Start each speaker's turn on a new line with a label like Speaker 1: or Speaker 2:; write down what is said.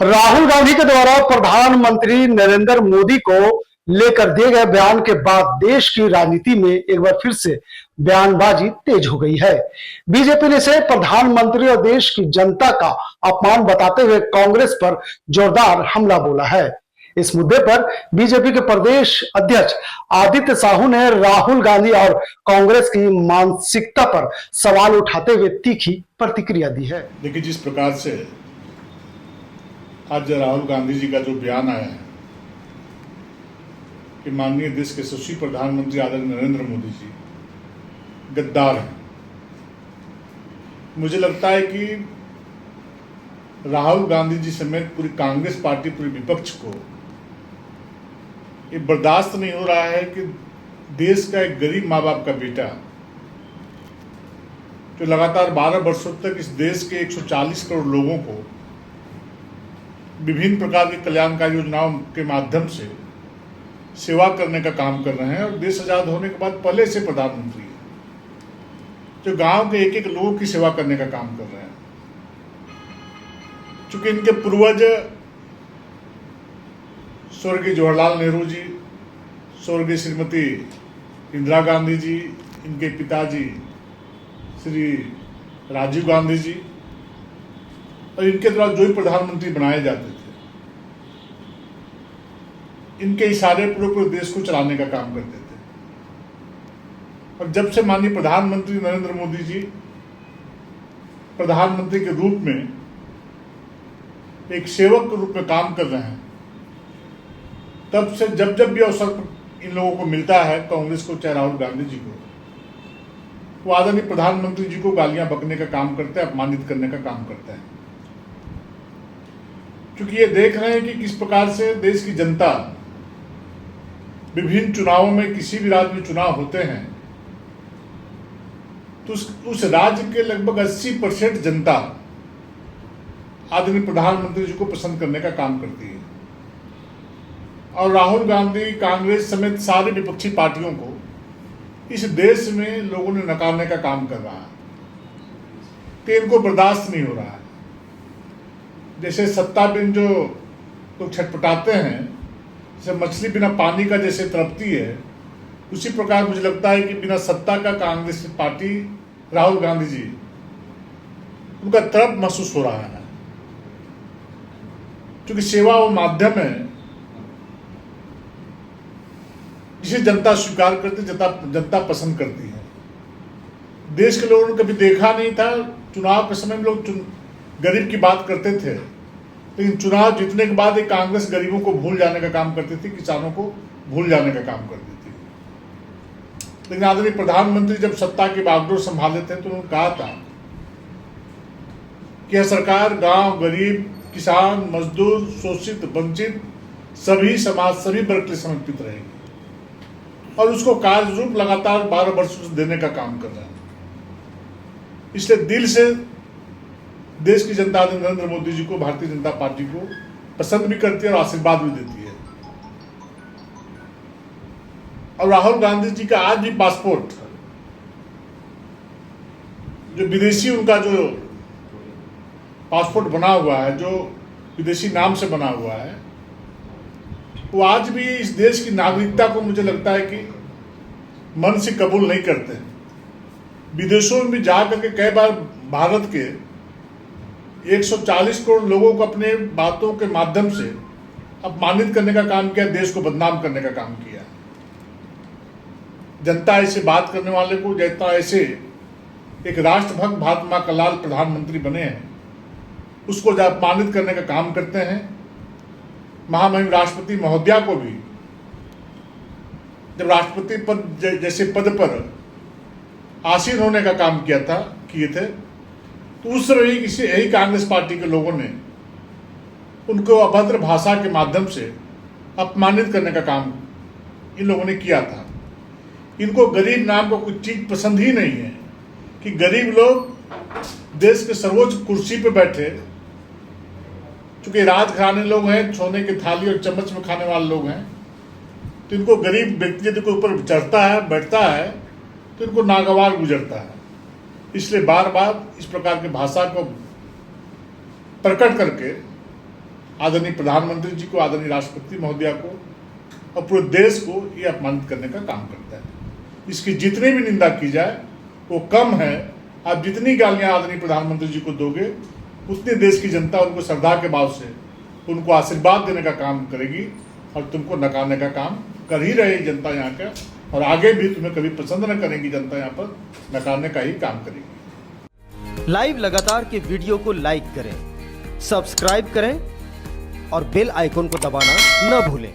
Speaker 1: राहुल गांधी के द्वारा प्रधानमंत्री नरेंद्र मोदी को लेकर दिए गए बयान के बाद देश की राजनीति में एक बार फिर से बयानबाजी तेज हो गई है। बीजेपी ने इसे प्रधानमंत्री और देश की जनता का अपमान बताते हुए कांग्रेस पर जोरदार हमला बोला है। इस मुद्दे पर बीजेपी के प्रदेश अध्यक्ष आदित्य साहू ने राहुल गांधी और कांग्रेस की मानसिकता पर सवाल उठाते हुए तीखी प्रतिक्रिया दी है।
Speaker 2: देखिए, जिस प्रकार से आज राहुल गांधी जी का जो बयान आया है कि माननीय देश के यशस्वी प्रधानमंत्री आदरणीय नरेंद्र मोदी जी गद्दार हैं, मुझे लगता है कि राहुल गांधी जी समेत पूरी कांग्रेस पार्टी, पूरे विपक्ष को ये बर्दाश्त नहीं हो रहा है कि देश का एक गरीब माँ बाप का बेटा जो लगातार 12 वर्षों तक इस देश के 140 करोड़ लोगों को विभिन्न प्रकार की कल्याणकारी योजनाओं के माध्यम से सेवा करने का काम कर रहे हैं और देश आजाद होने के बाद पहले से प्रधानमंत्री हैं, जो गांव के एक एक लोगों की सेवा करने का काम कर रहे हैं। चूंकि इनके पूर्वज स्वर्गीय जवाहरलाल नेहरू जी, स्वर्गीय श्रीमती इंदिरा गांधी जी, इनके पिताजी श्री राजीव गांधी जी और इनके द्वारा जो भी प्रधानमंत्री बनाए जाते थे, इनके इशारे पूरे देश को चलाने का काम करते थे। और जब से माननीय प्रधानमंत्री नरेंद्र मोदी जी प्रधानमंत्री के रूप में एक सेवक के रूप में काम कर रहे हैं, तब से जब जब भी अवसर इन लोगों को मिलता है, कांग्रेस को चाहे राहुल गांधी जी को, वो आदरणीय प्रधानमंत्री जी को गालियां बकने का काम करते हैं, अपमानित करने का काम करते हैं। क्योंकि ये देख रहे हैं कि किस प्रकार से देश की जनता विभिन्न चुनावों में, किसी भी राज्य में चुनाव होते हैं तो उस राज्य के लगभग 80% जनता आदरणीय प्रधानमंत्री जी को पसंद करने का काम करती है। और राहुल गांधी, कांग्रेस समेत सारी विपक्षी पार्टियों को इस देश में लोगों ने नकारने का काम कर रहा है, तो इनको बर्दाश्त नहीं हो रहा है। जैसे सत्ता बिन जो लोग छटपटाते हैं, जैसे मछली बिना पानी का जैसे तड़पती है, उसी प्रकार मुझे लगता है कि बिना सत्ता का कांग्रेस पार्टी, राहुल गांधी जी, उनका तड़प महसूस हो रहा है। क्योंकि सेवा वो माध्यम है जिसे जनता स्वीकार करती, जनता पसंद करती है। देश के लोगों ने कभी देखा नहीं था, चुनाव के समय में लोग गरीब की बात करते थे, लेकिन चुनाव जीतने के बाद एक कांग्रेस गरीबों को भूल जाने का काम करती थी, किसानों को भूल जाने का काम करती थी। लेकिन आदरणीय प्रधानमंत्री जब सत्ता की बागडोर संभाले थे तो उन्होंने कहा था कि यह सरकार गांव, गरीब, किसान, मजदूर, शोषित, वंचित सभी समाज, सभी वर्ग के लिए समर्पित रहेगी और उसको कार्य रूप लगातार 12 वर्षों से देने का काम कर रहा है। इसलिए दिल से देश की जनता नरेंद्र मोदी जी को, भारतीय जनता पार्टी को पसंद भी करती है और आशीर्वाद भी देती है। और राहुल गांधी जी का आज भी पासपोर्ट, जो विदेशी उनका जो पासपोर्ट बना हुआ है, जो विदेशी नाम से बना हुआ है, वो आज भी इस देश की नागरिकता को मुझे लगता है कि मन से कबूल नहीं करते। विदेशों में भी जाकर के कई बार भारत के 140 करोड़ लोगों को अपने बातों के माध्यम से अपमानित करने का काम किया, देश को बदनाम करने का काम किया। जनता ऐसे बात करने वाले को, जनता ऐसे एक राष्ट्रभक्त भारत मां का लाल प्रधानमंत्री बने हैं, उसको जब अपमानित करने का काम करते हैं। महामहिम राष्ट्रपति महोदया को भी जब राष्ट्रपति पद जैसे पद पर आसीन होने का काम किए थे, तो उस समय यही कांग्रेस पार्टी के लोगों ने उनको अभद्र भाषा के माध्यम से अपमानित करने का काम इन लोगों ने किया था। इनको गरीब नाम को कुछ चीज पसंद ही नहीं है कि गरीब लोग देश के सर्वोच्च कुर्सी पर बैठे, चूंकि राजघराने लोग हैं, सोने की थाली और चम्मच में खाने वाले लोग हैं, तो इनको गरीब व्यक्ति यदि कोई ऊपर चढ़ता है, बैठता है, तो इनको नागवार गुजरता है। इसलिए बार बार इस प्रकार की भाषा को प्रकट करके आदरणीय प्रधानमंत्री जी को, आदरणीय राष्ट्रपति महोदया को और पूरे देश को ये अपमानित करने का काम करता है। इसकी जितनी भी निंदा की जाए वो कम है। आप जितनी गालियां आदरणीय प्रधानमंत्री जी को दोगे उतनी देश की जनता उनको श्रद्धा के भाव से उनको आशीर्वाद देने का काम करेगी और तुमको नकारने का काम कर ही रही जनता यहाँ का, और आगे भी तुम्हें कभी पसंद न करेगी जनता, यहाँ पर नकारने का ही काम करेगी।
Speaker 3: लाइव लगातार के वीडियो को लाइक करें, सब्सक्राइब करें और बेल आइकन को दबाना न भूलें।